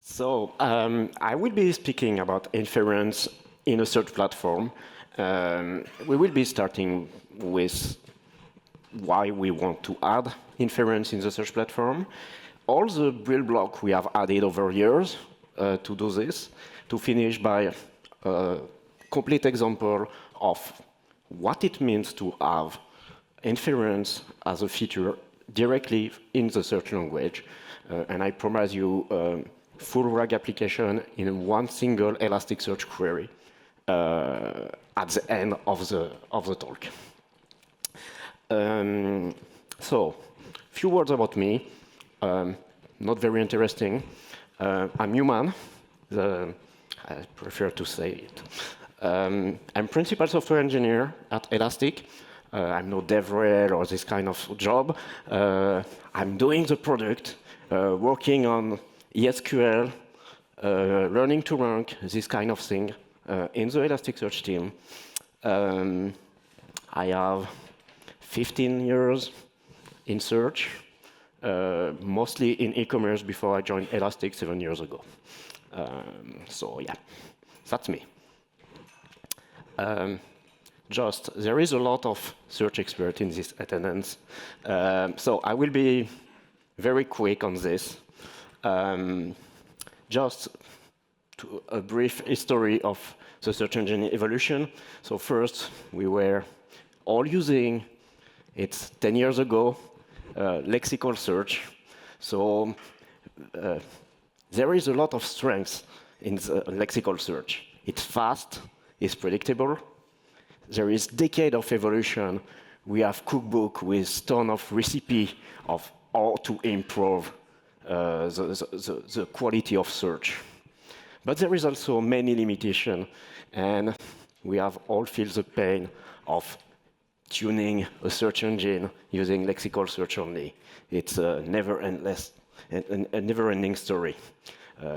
So I will be speaking about inference in a search platform. We will be starting with why we want to add inference in the search platform, all the build blocks we have added over years to do this, to finish by a complete example of what it means to have inference as a feature directly in the search language. And I promise you full RAG application in one single Elasticsearch query at the end of the talk. So, few words about me. Not very interesting. I'm human. I prefer to say it. I'm principal software engineer at Elastic. I'm no DevRel or this kind of job. I'm doing the product, working on ESQL, learning to rank, this kind of thing, in the Elasticsearch team. I have 15 years in search, mostly in e-commerce before I joined Elastic 7 years ago. So yeah, that's me. There is a lot of search expert in this attendance. So I will be very quick on this. Just a brief history of the search engine evolution. So first, we were all using, it's 10 years ago, lexical search. So there is a lot of strength in the lexical search. It's fast, it's predictable. There is decade of evolution. We have cookbook with ton of recipe of how to improve the quality of search. But there is also many limitations, and we have all feel the pain of tuning a search engine using lexical search only. It's a never-ending story.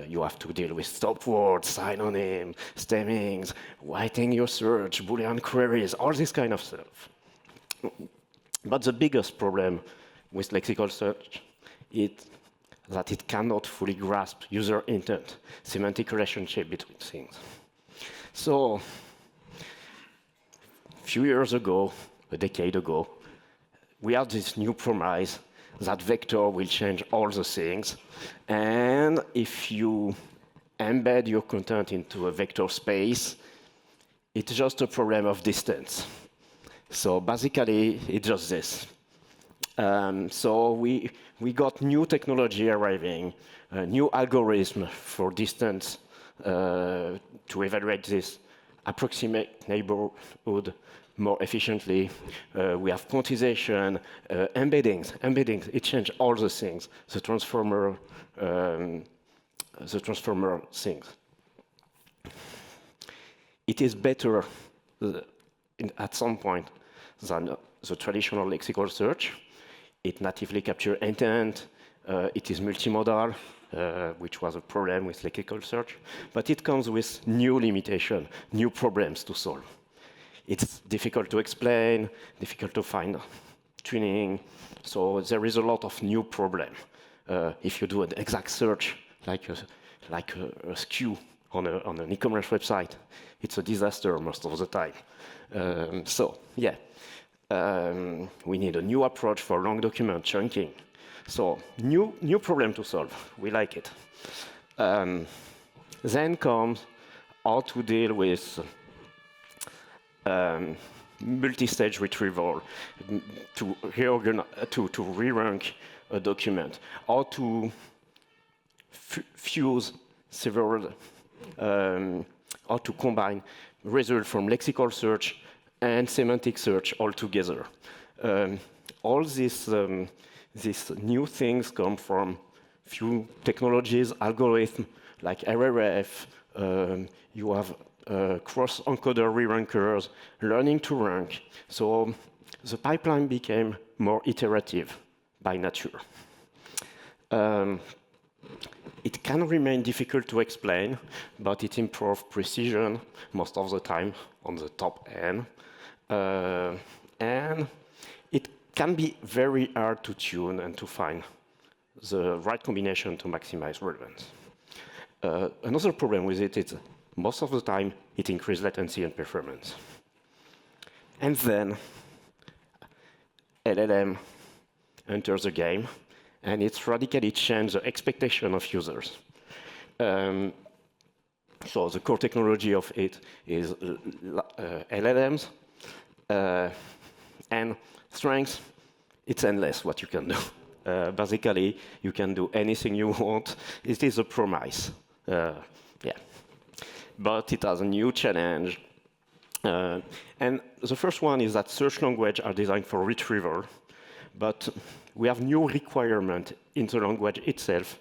You have to deal with stop words, synonym, stemmings, writing your search, Boolean queries, all this kind of stuff. But the biggest problem with lexical search is that it cannot fully grasp user intent, semantic relationship between things. So, a few years ago, a decade ago, we had this new promise that vector will change all the things. And if you embed your content into a vector space, it's just a problem of distance. So basically, it's just this. So we got new technology arriving, a new algorithm for distance to evaluate this approximate neighborhood more efficiently. We have quantization, embeddings. It changed all the things, the transformer things. It is better at some point than the traditional lexical search. It natively captures intent. It is multimodal, which was a problem with lexical search. But it comes with new limitations, new problems to solve. It's difficult to explain, difficult to find tuning. So there is a lot of new problem. If you do an exact search, like a SKU on an e-commerce website, it's a disaster most of the time. So yeah, we need a new approach for long document chunking. So new problem to solve. We like it. Then comes how to deal with multi-stage retrieval to re-rank a document, or to fuse several, or to combine results from lexical search and semantic search all together. All these new things come from few technologies, algorithms like RRF. You have cross-encoder re-rankers, learning to rank. So the pipeline became more iterative by nature. It can remain difficult to explain, but it improves precision most of the time on the top end. And it can be very hard to tune and to find the right combination to maximize relevance. Another problem with it is most of the time it increases latency and performance. And then LLM enters the game, and it's radically changed the expectation of users. So the core technology of it is LLMs, and strengths, it's endless what you can do. Basically, you can do anything you want. It is a promise. Yeah. But it has a new challenge. And the first one is that search language are designed for retrieval, but we have new requirement in the language itself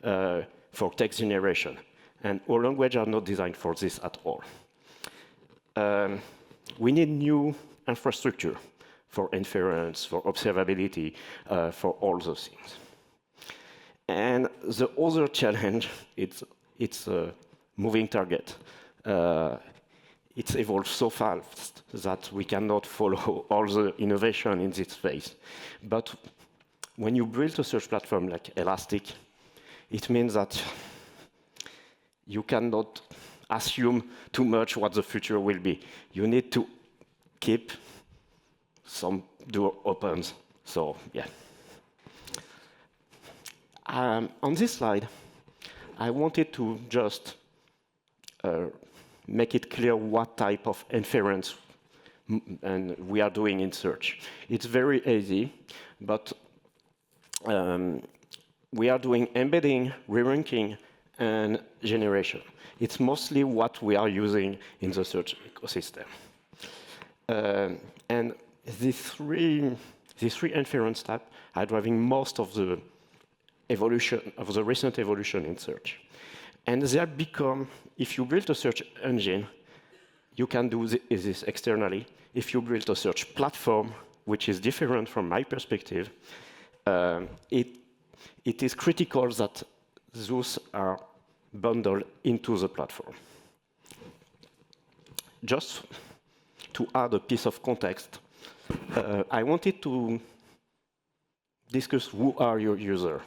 for text generation. And our language are not designed for this at all. We need new infrastructure for inference, for observability, for all those things. And the other challenge, it's a moving target. It's evolved so fast that we cannot follow all the innovation in this space. But when you build a search platform like Elastic, it means that you cannot assume too much what the future will be. You need to keep some door opens. So, yeah. On this slide, I wanted to just make it clear what type of inference and we are doing in search. It's very easy, but we are doing embedding, re-ranking, and generation. It's mostly what we are using in the search ecosystem. And these three inference types are driving most of the evolution, of the recent evolution in search. And they have become, if you build a search engine, you can do this externally. If you build a search platform, which is different from my perspective, it is critical that those are bundled into the platform. Just to add a piece of context, I wanted to discuss who are your users.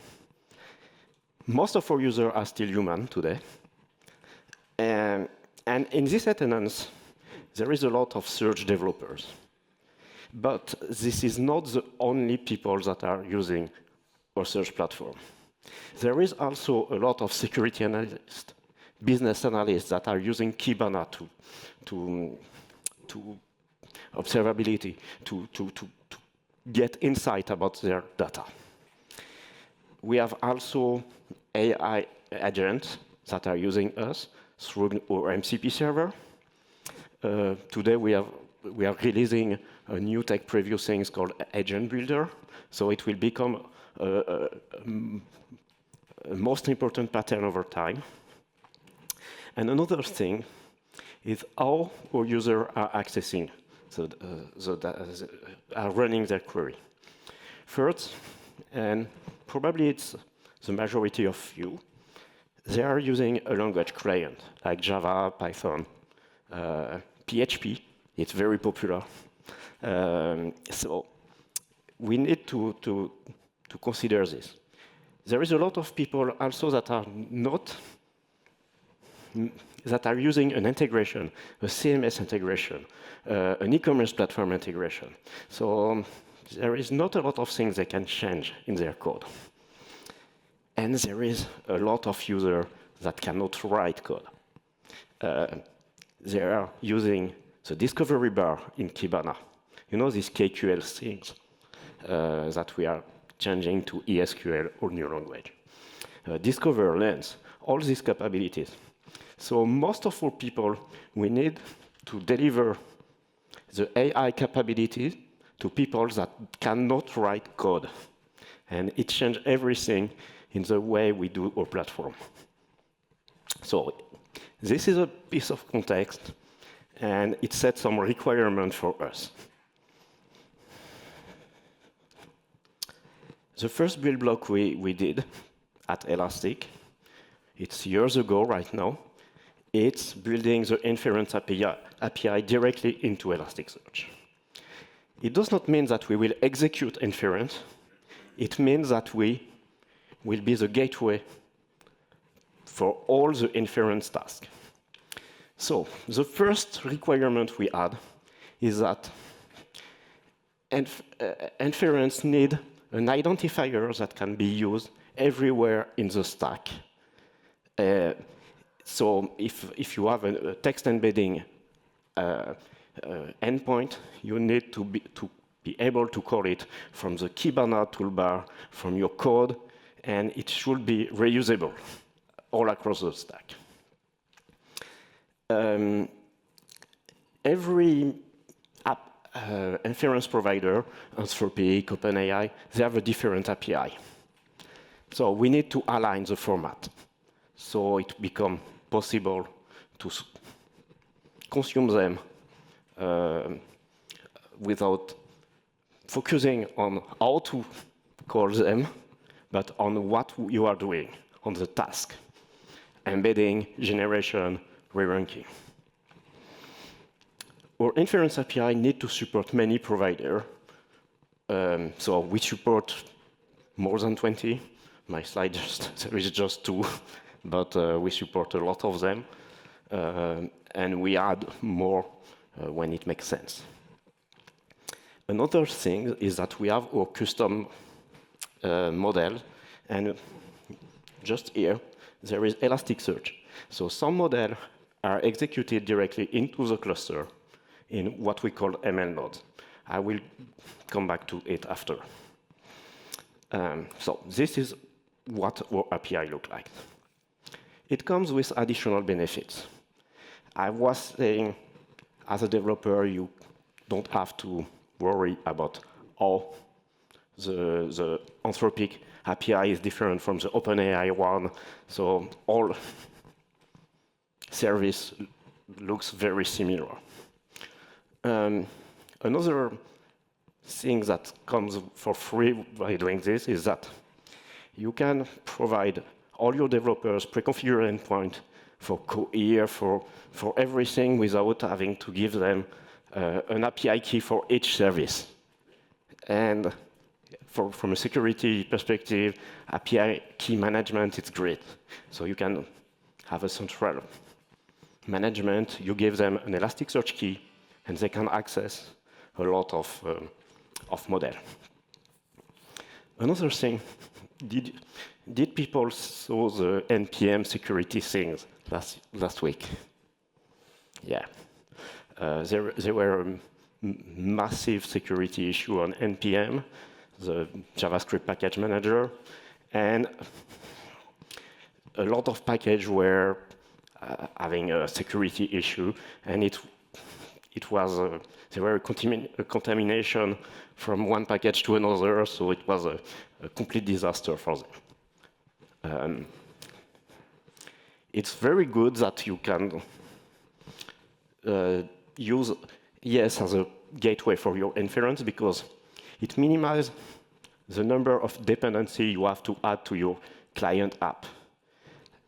Most of our users are still human today. And in this attendance, there is a lot of search developers. But this is not the only people that are using our search platform. There is also a lot of security analysts, business analysts that are using Kibana to observability, to get insight about their data. We have also AI agents that are using us through our MCP server. Today we are releasing a new tech preview things called Agent Builder, so it will become a most important pattern over time. And another thing is how our users are accessing, are running their query. First, and probably it's the majority of you, they are using a language client like Java, Python, PHP. It's very popular. So we need to consider this. There is a lot of people also that are using an integration, a CMS integration, an e-commerce platform integration. So there is not a lot of things they can change in their code. And there is a lot of users that cannot write code. They are using the discovery bar in Kibana. You know, these KQL things that we are changing to ESQL or new language. Discover, lens, all these capabilities. So most of our people, we need to deliver the AI capabilities to people that cannot write code. And it changed everything in the way we do our platform. So this is a piece of context, and it sets some requirements for us. The first build block we did at Elastic, it's years ago right now, it's building the inference API directly into Elasticsearch. It does not mean that we will execute inference. It means that we will be the gateway for all the inference tasks. So the first requirement we had is that inference need an identifier that can be used everywhere in the stack. So if you have a text embedding endpoint, you need to be able to call it from the Kibana toolbar, from your code, and it should be reusable all across the stack. Every inference provider, Anthropic, OpenAI, they have a different API. So we need to align the format so it becomes possible to consume them without focusing on how to call them, but on what you are doing, on the task, embedding, generation, re-ranking. Our inference API need to support many providers. So we support more than 20. My slide there is just 2, but we support a lot of them. And we add more when it makes sense. Another thing is that we have our custom model, and just here, there is Elasticsearch. So some models are executed directly into the cluster in what we call ML nodes. I will come back to it after. So this is what our API looks like. It comes with additional benefits. I was saying, as a developer, you don't have to worry about how the Anthropic API is different from the OpenAI one. So all service looks very similar. Another thing that comes for free by doing this is that you can provide all your developers pre-configured endpoint for cohere, for everything without having to give them an API key for each service. And from a security perspective, API key management, it's great. So you can have a central management. You give them an Elasticsearch key, and they can access a lot of model. Another thing, did people saw the NPM security things last week? Yeah. There were a massive security issue on NPM, the JavaScript package manager, and a lot of packages were having a security issue, and it was there were a contamination from one package to another, so it was a complete disaster for them. It's very good that you can use ES as a gateway for your inference because it minimizes the number of dependency you have to add to your client app.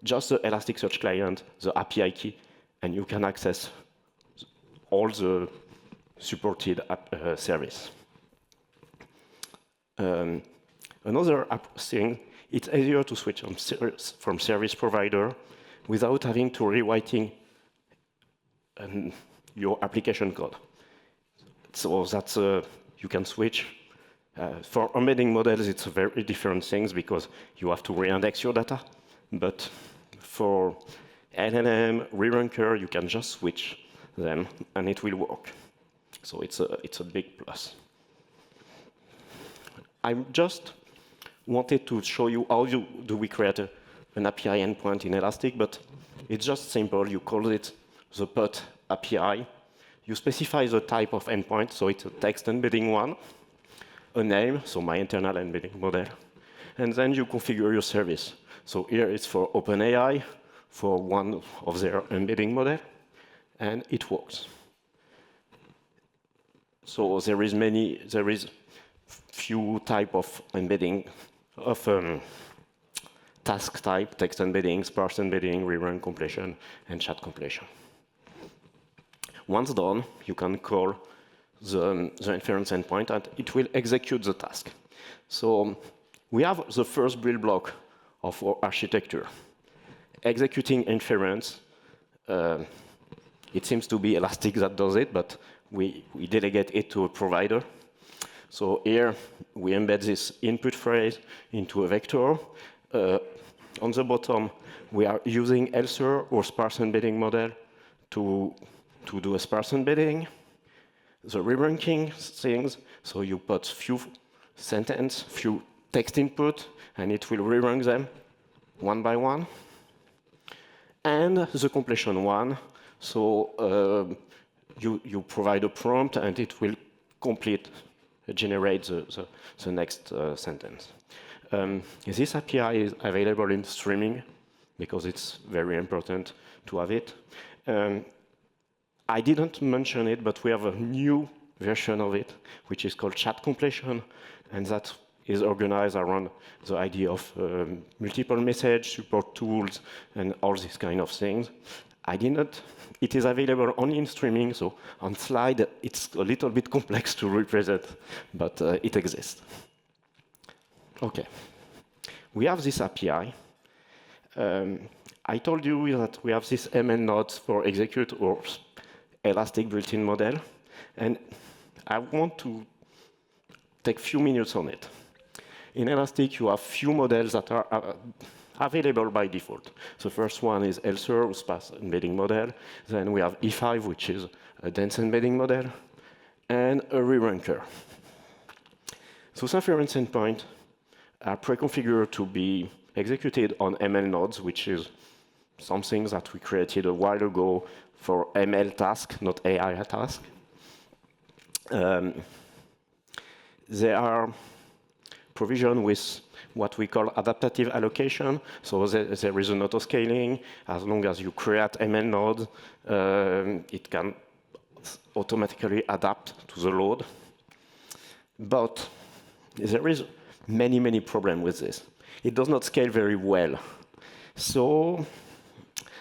Just the Elasticsearch client, the API key, and you can access all the supported service. Another thing, it's easier to switch from service provider without having to rewriting your application code. So that's you can switch. For embedding models, it's very different things because you have to reindex your data. But for LLM, RERANKer, you can just switch them, and it will work. So it's a big plus. I just wanted to show you how do we create an API endpoint in Elastic, but it's just simple. You call it the PUT API. You specify the type of endpoint, so it's a text embedding one, a name, so my internal embedding model, and then you configure your service. So here it's for OpenAI, for one of their embedding model, and it works. So there is few type of embedding of task type, text embedding, sparse embedding, RERANK completion, and chat completion. Once done, you can call the inference endpoint, and it will execute the task. So we have the first build block of our architecture. executing inference. It seems to be Elastic that does it, but we delegate it to a provider. So here we embed this input phrase into a vector. On the bottom, we are using ELSER or sparse embedding model to do a sparse embedding. The re-ranking things, so you put few sentence, few text input, and it will re-rank them one by one. And the completion one, so you provide a prompt and it will generate the next sentence. This API is available in streaming because it's very important to have it. I didn't mention it, but we have a new version of it, which is called chat completion, and that is organized around the idea of multiple message, support tools, and all these kind of things. It is available only in streaming, so on slide, it's a little bit complex to represent, but it exists. Okay. We have this API. I told you that we have this ML nodes for execute or Elastic built-in model, and I want to take a few minutes on it. In Elastic, you have few models that are available by default. The first one is ELSER, sparse embedding model. Then we have E5, which is a dense embedding model, and a re-ranker. Those inference endpoints are pre-configured to be executed on ML nodes, which is something that we created a while ago for ML task, not AI task. They are provisioned with what we call adaptive allocation. So there is an auto-scaling. As long as you create ML nodes, it can automatically adapt to the load. But there is many problems with this. It does not scale very well. So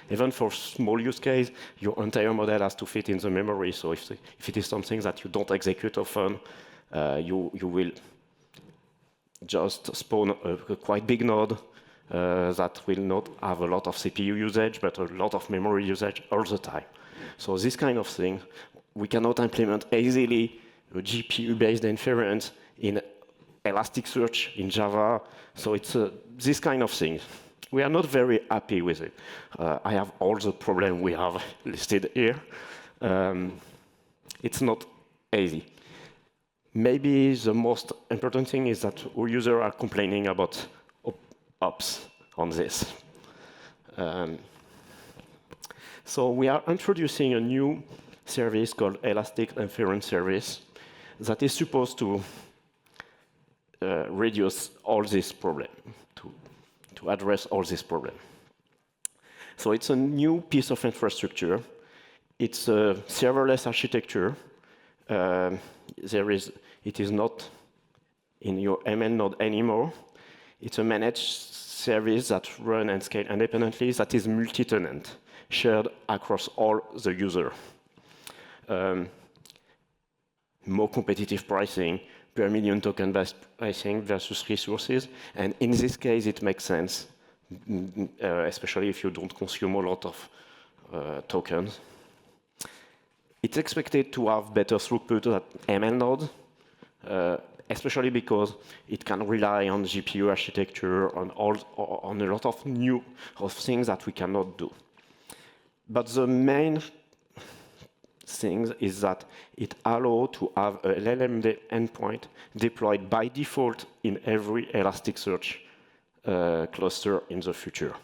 even for small use case, your entire model has to fit in the memory. So if it is something that you don't execute often, you will just spawn a quite big node that will not have a lot of CPU usage, but a lot of memory usage all the time. So this kind of thing, we cannot implement easily a GPU-based inference in Elasticsearch in Java. So it's this kind of thing. We are not very happy with it. I have all the problems we have listed here. It's not easy. Maybe the most important thing is that our users are complaining about ops on this. So we are introducing a new service called Elastic Inference Service that is supposed to reduce all this problem, to address all this problem. So it's a new piece of infrastructure. It's a serverless architecture. It is not in your ML node anymore. It's a managed service that runs and scales independently that is multi-tenant, shared across all the users. More competitive pricing, per million token-based pricing versus resources. And in this case, it makes sense, especially if you don't consume a lot of tokens. It's expected to have better throughput than ML node, especially because it can rely on GPU architecture, on a lot of things that we cannot do. But the main thing is that it allows to have a LLM endpoint deployed by default in every Elasticsearch cluster in the future.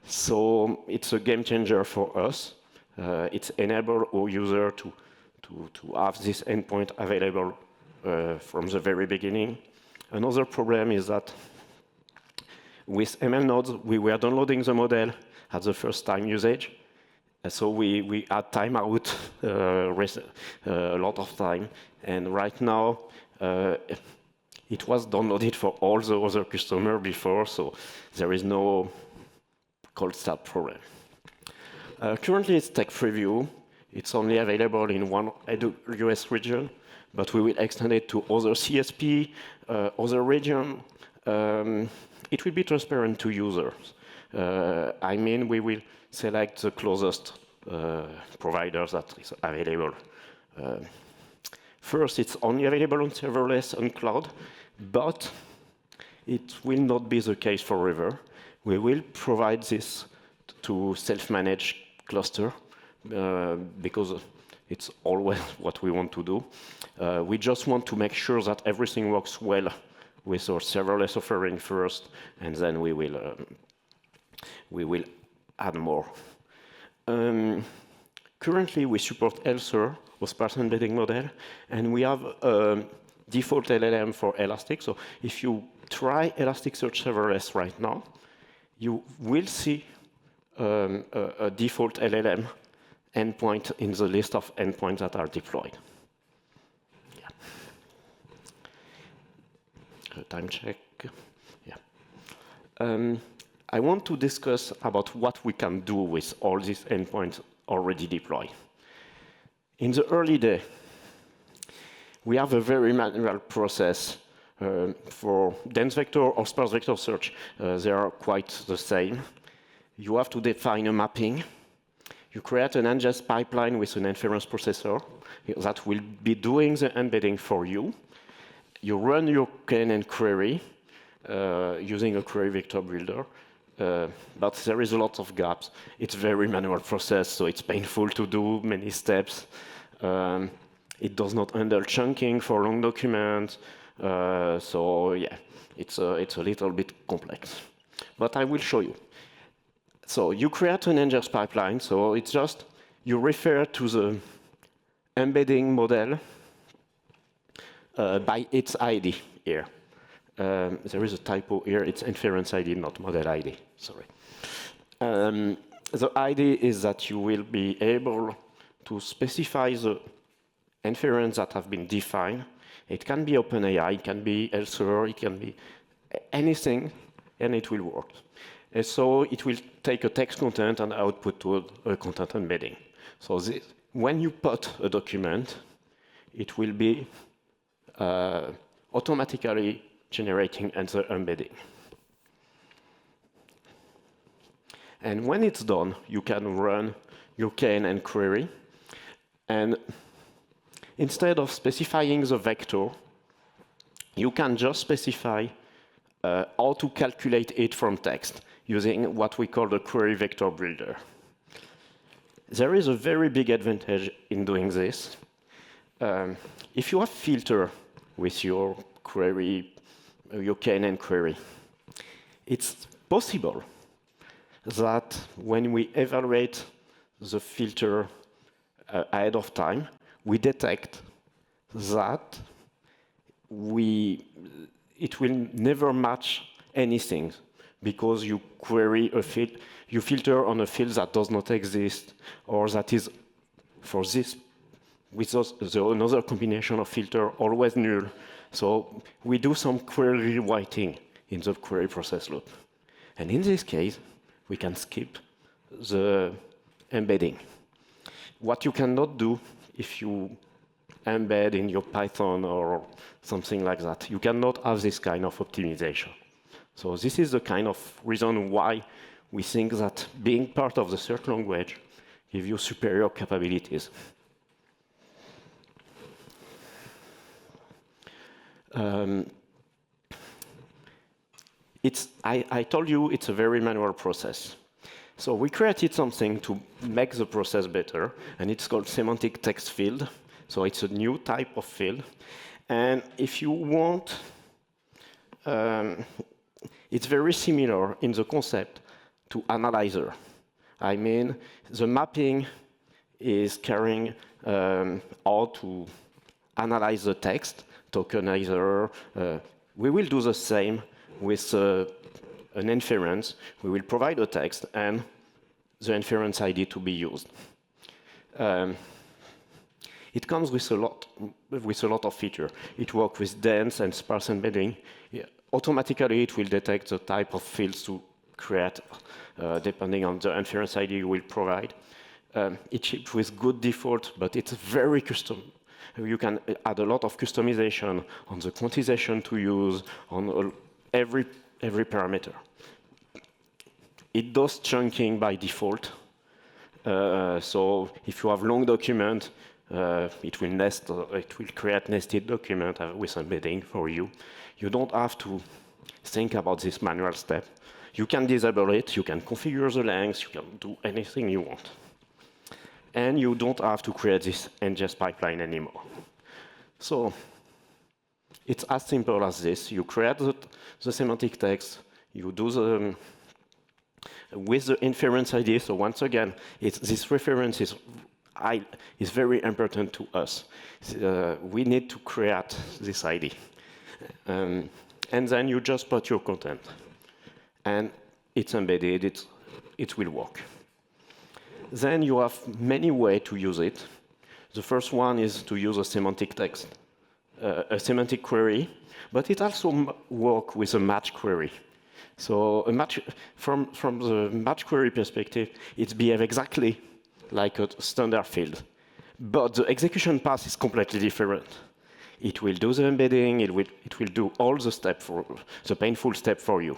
So it's a game changer for us. It's enabled our user to have this endpoint available from the very beginning. Another problem is that with ML nodes, we were downloading the model at the first time usage. So we had timeout a lot of time. And right now, it was downloaded for all the other customers before, so there is no cold start problem. Currently, it's tech preview. It's only available in one US region, but we will extend it to other CSP, other region. It will be transparent to users. I mean, we will select the closest provider that is available. First, it's only available on serverless and cloud, but it will not be the case forever. We will provide this to self-managed cluster because it's always what we want to do. We just want to make sure that everything works well with our serverless offering first, and then we will add more. Currently, we support ELSER, or sparse embedding model, and we have a default LLM for Elastic. So if you try Elasticsearch serverless right now, you will see a default LLM endpoint in the list of endpoints that are deployed. Yeah. Time check. Yeah. I want to discuss about what we can do with all these endpoints already deployed. In the early day, we have a very manual process for dense vector or sparse vector search. They are quite the same. You have to define a mapping. You create an ingest pipeline with an inference processor that will be doing the embedding for you. You run your KNN query using a query vector builder. But there is a lot of gaps. It's a very manual process, so it's painful to do many steps. It does not handle chunking for long documents. So yeah, it's a little bit complex. But I will show you. So you create an ingest pipeline. So it's just you refer to the embedding model by its ID here. There is a typo here. It's inference ID, not model ID. Sorry. The idea is that you will be able to specify the inference that have been defined. It can be OpenAI, it can be elsewhere, it can be anything, and it will work. And so it will take a text content and output to a content embedding. So this, when you put a document, it will be automatically generating answer embedding. And when it's done, you can run your KNN query. And instead of specifying the vector, you can just specify how to calculate it from text using what we call the query vector builder. There is a very big advantage in doing this. If you have filter with your query, your KNN query, it's possible that when we evaluate the filter ahead of time, we detect that it will never match anything because you query a field, you filter on a field that does not exist, or that is for this with another combination of filter always null. So we do some query rewriting in the query process loop. And in this case, we can skip the embedding. What you cannot do if you embed in your Python or something like that, you cannot have this kind of optimization. So this is the kind of reason why we think that being part of the search language gives you superior capabilities. I told you it's a very manual process. So we created something to make the process better, and it's called semantic text field. So it's a new type of field. And if you want, it's very similar in the concept to analyzer. I mean, the mapping is carrying how to analyze the text, tokenizer. We will do the same with an inference. We will provide a text and the inference ID to be used. It comes with a lot of features. It works with dense and sparse embedding. Automatically, it will detect the type of fields to create, depending on the inference ID you will provide. It ships with good default, but it's very custom. You can add a lot of customization on the quantization to use, on every parameter. it does chunking by default. So if you have long document, it will create nested document with embedding for you. You don't have to think about this manual step. You can disable it, you can configure the length, you can do anything you want. And you don't have to create this ingest pipeline anymore. So it's as simple as this. You create the semantic text, you do the with the inference ID. So once again, this reference is very important to us. We need to create this ID. And then you just put your content. And it's embedded, it will work. Then you have many ways to use it. The first one is to use a semantic text, a semantic query, but it also works with a match query. So a match, from the match query perspective, it behaves exactly like a standard field. But the execution path is completely different. It will do the embedding, it will do all the steps, the painful step for you.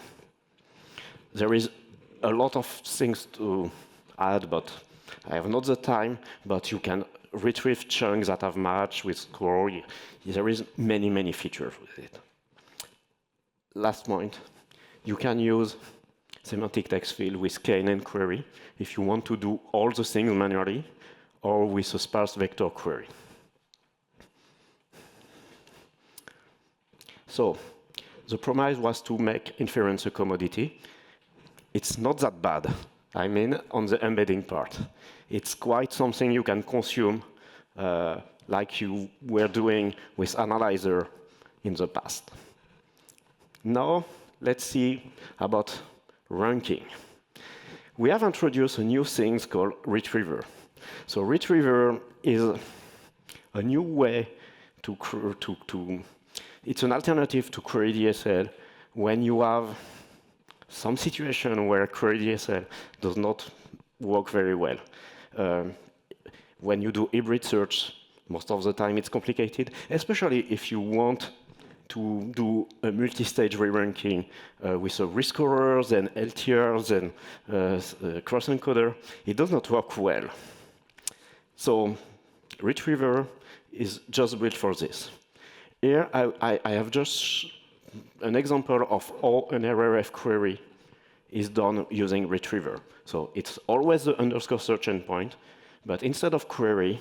There is a lot of things to add, but I have not the time, but you can retrieve chunks that have matched with score. There is many, many features with it. Last point, you can use semantic text field with KNN query if you want to do all the things manually, or with a sparse vector query. So the promise was to make inference a commodity. It's not that bad. I mean, on the embedding part. It's quite something you can consume like you were doing with Analyzer in the past. Now, let's see about ranking. We have introduced a new thing called retriever. So retriever is a new way it's an alternative to query DSL when you have some situation where query DSL does not work very well. When you do hybrid search, most of the time it's complicated, especially if you want to do a multi-stage re-ranking with rescorers and LTRs and cross-encoder. It does not work well. So retriever is just built for this. Here I have just an example of how an RRF query is done using retriever. So it's always the underscore search endpoint, but instead of query,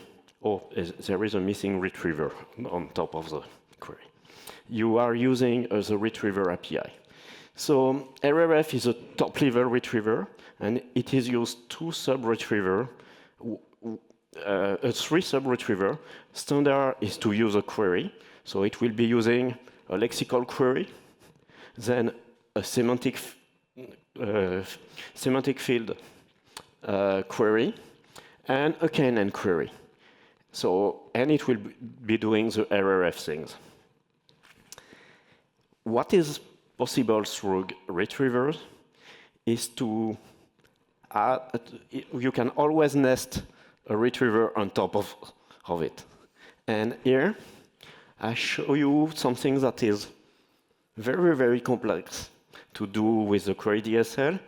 there is a missing retriever on top of the query. You are using the retriever API. So RRF is a top-level retriever, and it is used two sub-retriever, three sub-retriever. Standard is to use a query, so it will be using a lexical query, then a semantic field query, and a KNN query. So, and it will be doing the RRF things. What is possible through retrievers is to add, you can always nest a retriever on top of it. And here, I show you something that is very, very complex to do with the query DSL.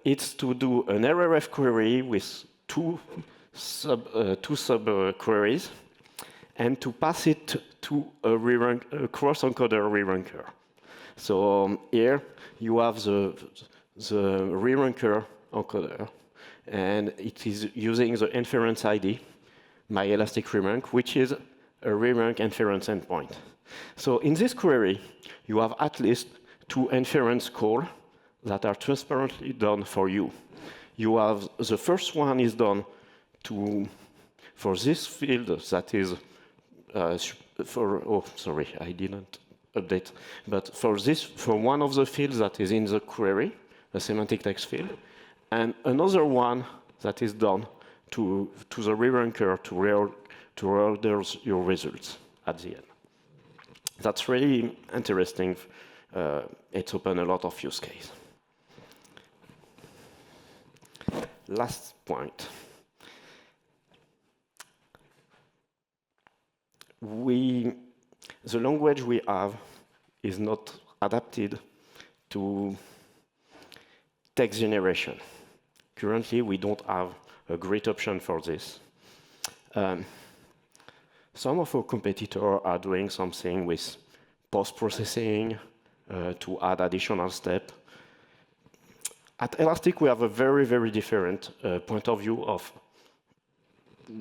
It's to do an RRF query with two sub queries, and to pass it to a cross-encoder re-ranker. So here you have the re-ranker encoder, and it is using the inference ID, my Elastic RERANK, which is a RERANK inference endpoint. So in this query, you have at least two inference calls that are transparently done for you. You have the first one is done for this field that is sorry, I didn't update. But for one of the fields that is in the query, a semantic text field, and another one that is done to the re-ranker to order your results at the end. That's really interesting. It's opened a lot of use cases. Last point. The language we have is not adapted to text generation. Currently, we don't have a great option for this. Some of our competitors are doing something with post-processing to add additional steps. At Elastic, we have a very, very different point of view of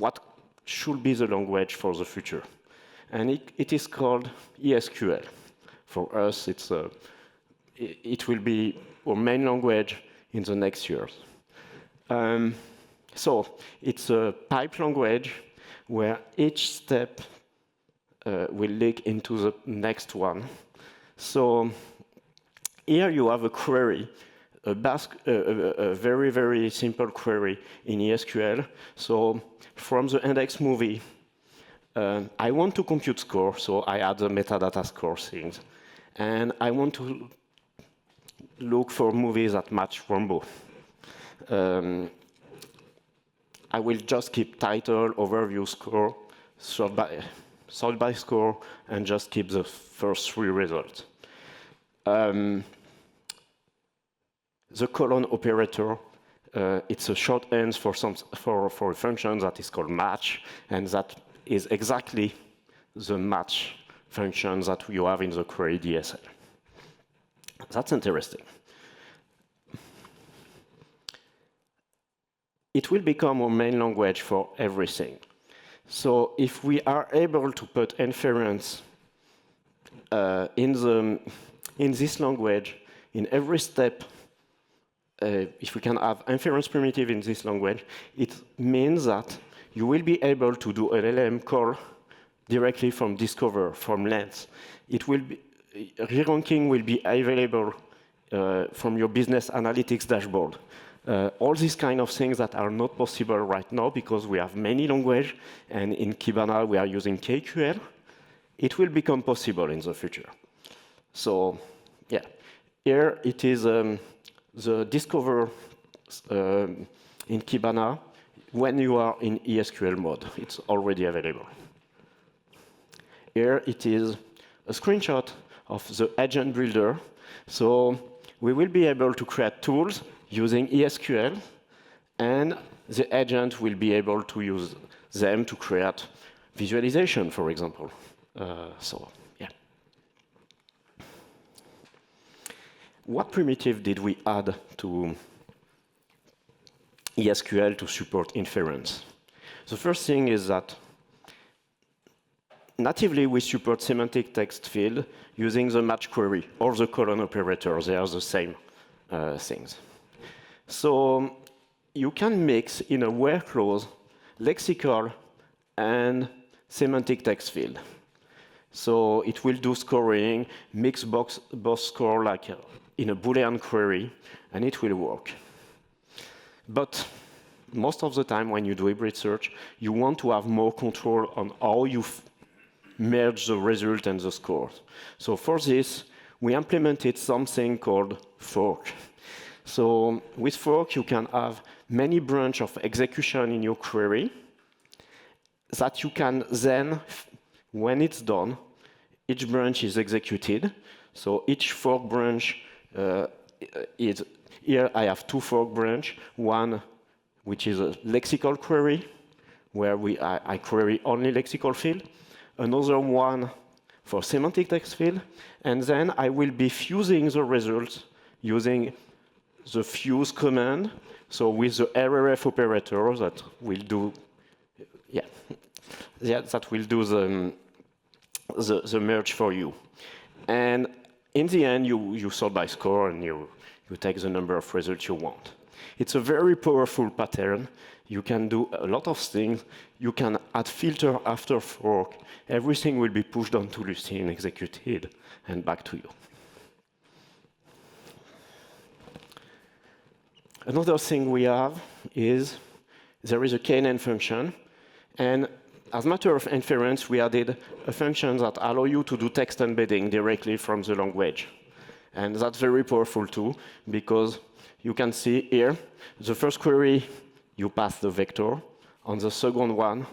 what should be the language for the future. And it is called ESQL. For us, it will be our main language in the next years. So it's a pipe language where each step will leak into the next one. So here you have a query, a very, very simple query in ESQL. So from the index movie, I want to compute score, so I add the metadata score things. And I want to look for movies that match Rambo. I will just keep title, overview, score, sort by score, and just keep the first 3 results. The colon operator, it's a shorthand for a function that is called match, and that is exactly the match function that you have in the query DSL. That's interesting. It will become our main language for everything. So if we are able to put inference in this language, in every step, if we can have inference primitive in this language, it means that you will be able to do an LLM call directly from Discover, from Lens. It will be, re-ranking will be available from your business analytics dashboard. All these kind of things that are not possible right now because we have many languages, and in Kibana we are using KQL. It will become possible in the future. So, yeah, here it is the Discover in Kibana when you are in ESQL mode. It's already available. Here it is a screenshot of the agent builder. So we will be able to create tools using ESQL, and the agent will be able to use them to create visualization, for example. So, yeah. What primitive did we add to ESQL to support inference? The first thing is that natively we support semantic text field using the match query or the colon operator. They are the same things. So you can mix in a where clause lexical and semantic text field. So it will do scoring, mix both score like in a Boolean query, and it will work. But most of the time when you do hybrid search, you want to have more control on how you merge the result and the scores. So for this, we implemented something called fork. So with fork, you can have many branches of execution in your query that you can then, when it's done, each branch is executed. So each fork branch is, here I have 2 fork branches, one which is a lexical query, where I query only lexical field, another one for semantic text field, and then I will be fusing the results using the fuse command, so with the RERANK operator that will do, that will do the merge for you. And in the end, you sort by score and you take the number of results you want. It's a very powerful pattern. You can do a lot of things. You can add filter after fork. Everything will be pushed onto Lucene, executed, and back to you. Another thing we have is there is a KNN function. And as a matter of inference, we added a function that allows you to do text embedding directly from the language. And that's very powerful too, because you can see here, the first query, you pass the vector. On the second one,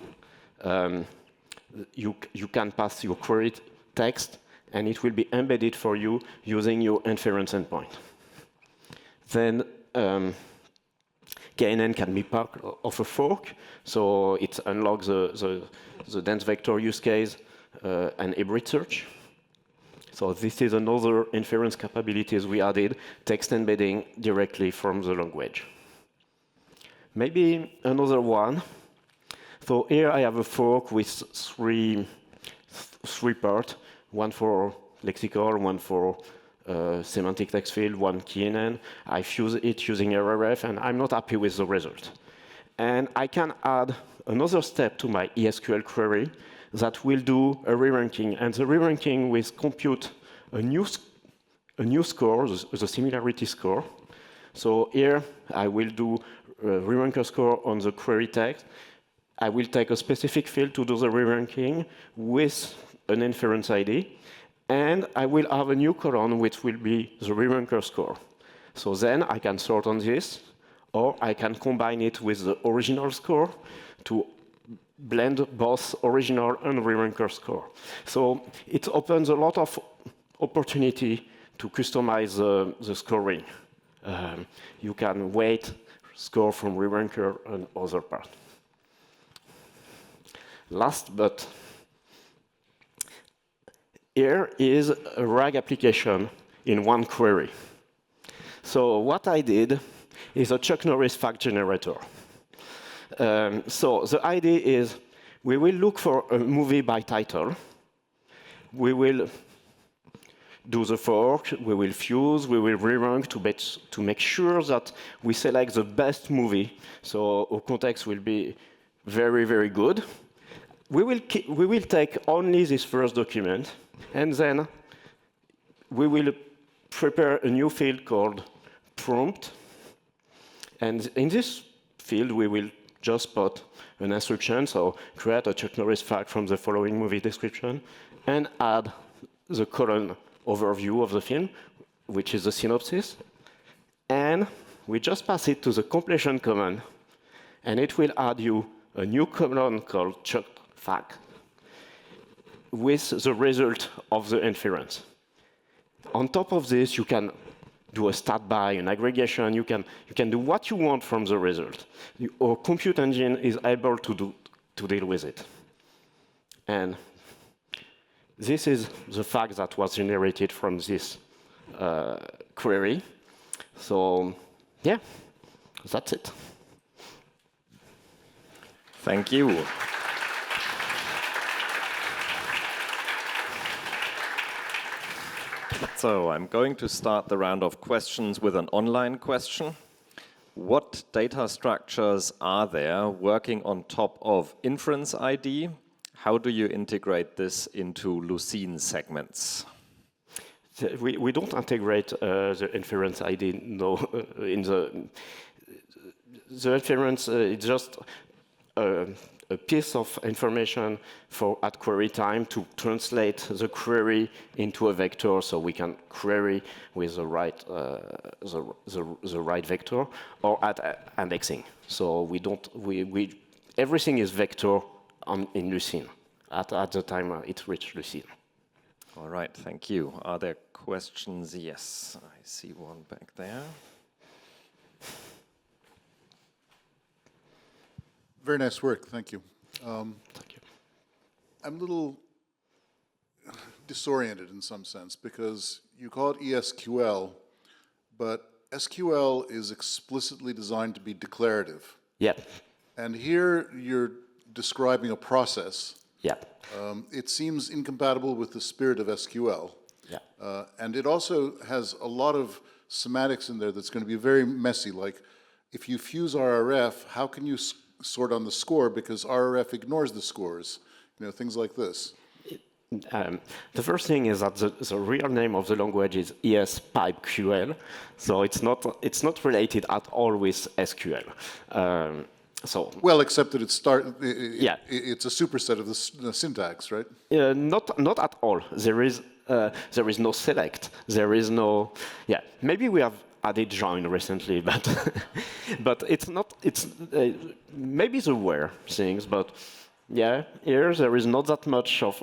you can pass your query text, and it will be embedded for you using your inference endpoint. Then KNN can be part of a fork, so it unlocks the dense vector use case and hybrid search. So this is another inference capabilities we added, text embedding directly from the language. Maybe another one. So here I have a fork with three parts, one for lexical, one for semantic text field, one KNN. I fuse it using RRF, and I'm not happy with the result. And I can add another step to my ESQL query that will do a re-ranking, and the re-ranking will compute a new score, the similarity score. So here I will do a re-ranker score on the query text. I will take a specific field to do the re-ranking with an inference ID, and I will have a new column which will be the re-ranker score. So then I can sort on this, or I can combine it with the original score to blend both original and re-ranker score. So it opens a lot of opportunity to customize the scoring. You can weight score from re-ranker and other part. Last, but here is a RAG application in one query. So what I did is a Chuck Norris fact generator. So the idea is we will look for a movie by title. We will do the fork, we will fuse, we will re-rank to make sure that we select the best movie. So our context will be very, very good. We will take only this first document, and then we will prepare a new field called prompt. And in this field, we will just put an instruction, so create a Chuck Norris fact from the following movie description, and add the column overview of the film, which is the synopsis. And we just pass it to the completion command, and it will add you a new column called Chuck fact with the result of the inference. On top of this, you can do a start by, an aggregation. You can do what you want from the result. Our compute engine is able to deal with it. And this is the fact that was generated from this query. So yeah, that's it. Thank you. So I'm going to start the round of questions with an online question. What data structures are there working on top of Inference ID? How do you integrate this into Lucene segments? We don't integrate the Inference ID, no, in the Inference, it's just a piece of information for at query time to translate the query into a vector, so we can query with the right vector, or at indexing. So we don't everything is vector in Lucene at the time it reached Lucene. All right, thank you. Are there questions? Yes, I see one back there. Very nice work, thank you. Thank you. I'm a little disoriented in some sense because you call it ESQL, but SQL is explicitly designed to be declarative. Yeah. And here you're describing a process. Yeah. It seems incompatible with the spirit of SQL. Yeah. And it also has a lot of semantics in there that's going to be very messy. Like, if you fuse RRF, how can you sort on the score because RRF ignores the scores? You know, things like this. The first thing is that the real name of the language is ES-PipeQL, so it's not related at all with SQL. So well, except that it's a superset of the syntax, right? Not at all. There is no select. There is no. Yeah, maybe we have added join recently, but but it's not. It's maybe there were things, but yeah, here there is not that much of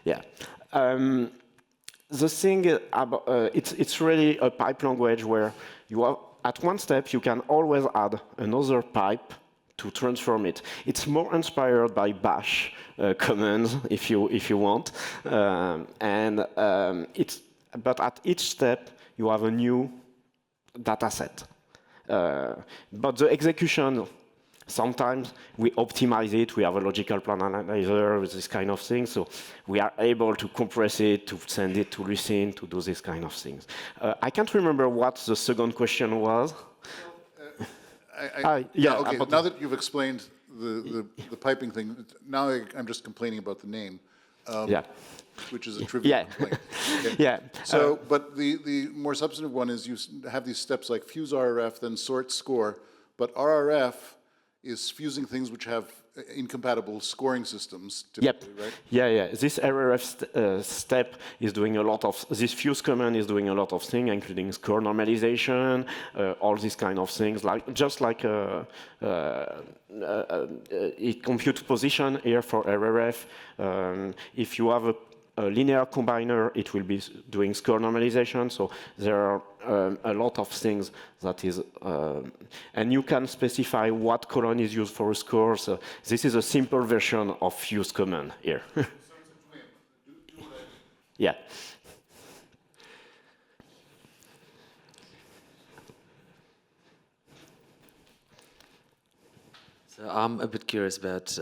yeah. The thing about it's really a pipe language where you have at one step, you can always add another pipe to transform it. It's more inspired by bash commands, if you want, but at each step you have a new data set. But the execution, sometimes we optimize it. We have a logical plan analyzer with this kind of thing, so we are able to compress it, to send it to Lucene, to do this kind of things. I can't remember what the second question was. Okay. Now that you've explained the piping thing, now I'm just complaining about the name, which is a trivial complaint. Okay. Yeah. So, but the more substantive one is you have these steps like fuse RRF, then sort, score. But RRF is fusing things which have incompatible scoring systems, typically, right? Yeah. This RRF step is doing a lot of, this fuse command is doing a lot of things, including score normalization, all these kind of things, just like it computes position here for RRF. If you have a linear combiner, it will be doing score normalization. So there are a lot of things that is, and you can specify what colon is used for a score. So this is a simple version of fuse command here. Yeah. So I'm a bit curious about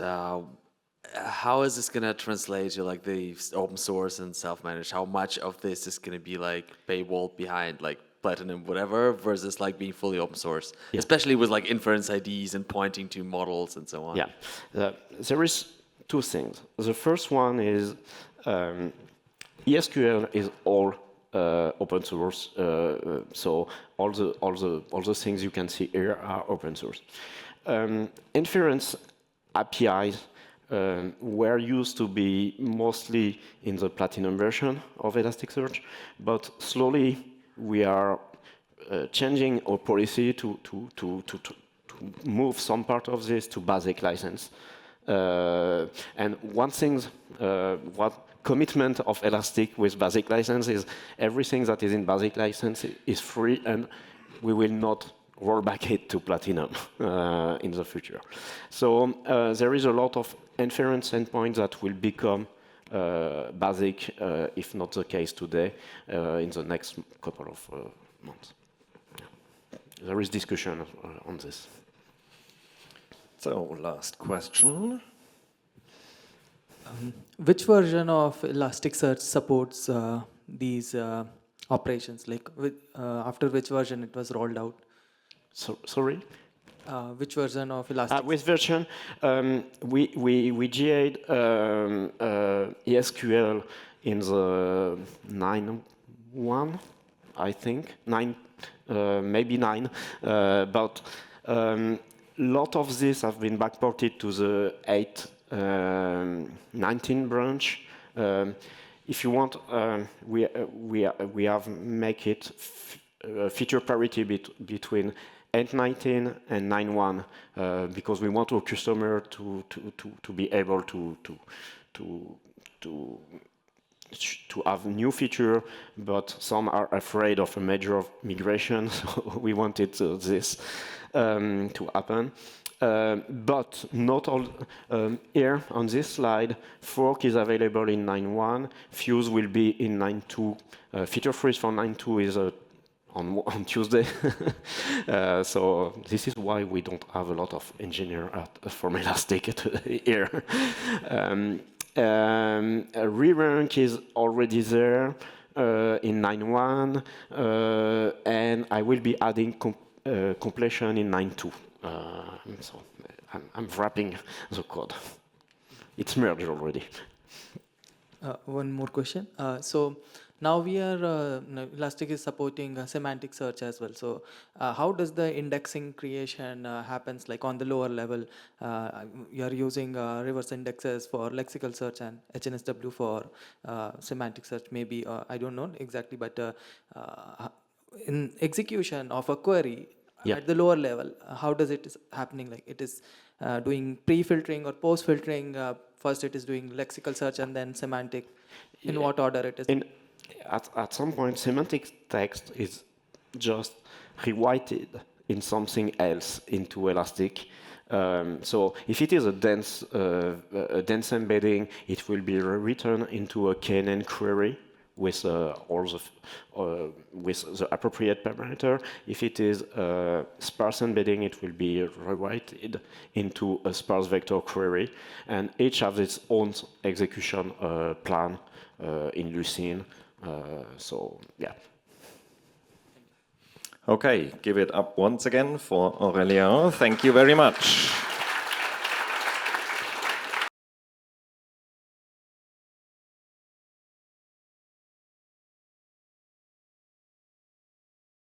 how is this going to translate to like the open source and self-managed? How much of this is going to be like paywalled behind like Platinum, whatever, versus like being fully open source, especially with like inference IDs and pointing to models and so on? Yeah, there is two things. The first one is ESQL is all open source, so all the things you can see here are open source. Inference APIs were used to be mostly in the Platinum version of Elasticsearch, but slowly we are changing our policy to move some part of this to basic license. And one thing, what commitment of Elastic with basic license is everything that is in basic license is free, and we will not roll back it to Platinum in the future. So there is a lot of inference endpoints that will become basic, if not the case today, in the next couple of months. There is discussion on this. So, last question. Which version of Elasticsearch supports these operations? Like, after which version it was rolled out? Sorry? Which version of Elasticsearch? With version, we GA'd ESQL in the 9.1, I think, maybe 9, but lot of this have been backported to the 8.19 branch. If you want, we have make it feature parity between 8.19 and 9.1 because we want our customer to be able to have new feature, but some are afraid of a major migration, so we wanted this to happen. But not all, here on this slide, fork is available in 9.1, fuse will be in 9.2, feature freeze for 9.2 is on Tuesday. So this is why we don't have a lot of engineers from Elastic here. RERANK is already there in 9.1, and I will be adding completion in 9.2. So I'm wrapping the code. It's merged already. One more question. So now we are, Elastic is supporting semantic search as well. So how does the indexing creation happens like on the lower level? You are using reverse indexes for lexical search and HNSW for semantic search maybe, I don't know exactly, but in execution of a query at the lower level, how does it is happening? Like it is doing pre-filtering or post-filtering, first it is doing lexical search and then semantic, in what order it is? At some point, semantic text is just rewritten in something else into Elastic. So if it is a dense embedding, it will be rewritten into a KNN query with with the appropriate parameter. If it is a sparse embedding, it will be rewritten into a sparse vector query, and each has its own execution plan in Lucene. So yeah. Okay, give it up once again for Aurélien. Thank you very much.